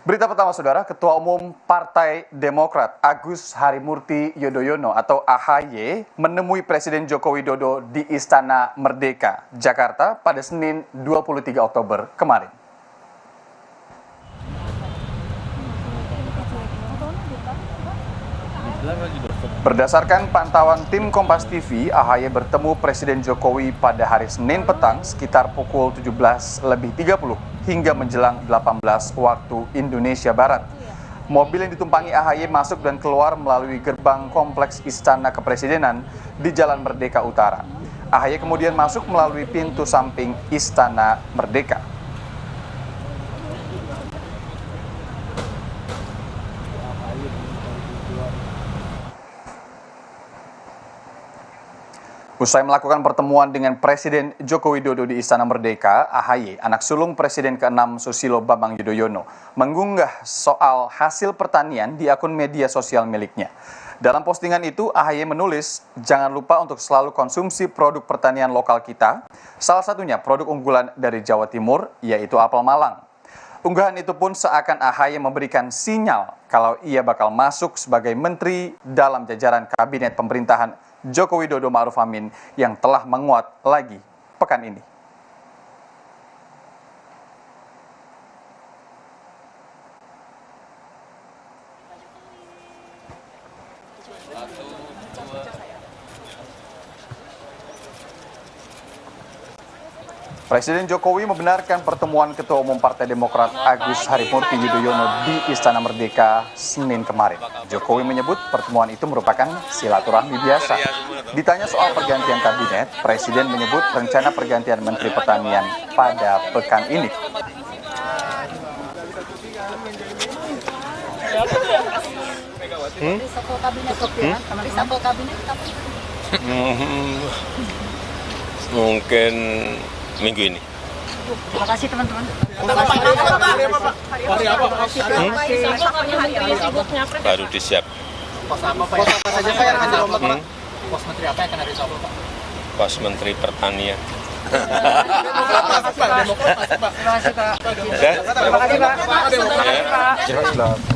Berita pertama, Saudara, Ketua Umum Partai Demokrat Agus Harimurti Yudhoyono atau AHY menemui Presiden Joko Widodo di Istana Merdeka, Jakarta pada Senin 23 Oktober kemarin. Berdasarkan pantauan tim Kompas TV, AHY bertemu Presiden Jokowi pada hari Senin petang sekitar pukul 17.30 hingga menjelang 18 waktu Indonesia Barat. Mobil yang ditumpangi AHY masuk dan keluar melalui gerbang kompleks Istana Kepresidenan di Jalan Merdeka Utara. AHY kemudian masuk melalui pintu samping Istana Merdeka. Usai melakukan pertemuan dengan Presiden Joko Widodo di Istana Merdeka, AHY, anak sulung Presiden ke-6 Susilo Bambang Yudhoyono, mengunggah soal hasil pertanian di akun media sosial miliknya. Dalam postingan itu, AHY menulis, "Jangan lupa untuk selalu konsumsi produk pertanian lokal kita, salah satunya produk unggulan dari Jawa Timur, yaitu apel Malang." Unggahan itu pun seakan AHY memberikan sinyal kalau ia bakal masuk sebagai menteri dalam jajaran kabinet pemerintahan Joko Widodo Ma'ruf Amin yang telah menguat lagi pekan ini. Presiden Jokowi membenarkan pertemuan Ketua Umum Partai Demokrat Agus Harimurti Yudhoyono di Istana Merdeka Senin kemarin. Jokowi menyebut pertemuan itu merupakan silaturahmi biasa. Ditanya soal pergantian kabinet, Presiden menyebut rencana pergantian Menteri Pertanian pada pekan ini. Mungkin minggu ini. Terima kasih teman-teman. Baru disiap. Pos apa saja Pak yang akan dirombak, Pak? Pos menteri apa yang akan dirombak, Pak? Pos Menteri Pertanian. Terima kasih Pak. Terima kasih Pak.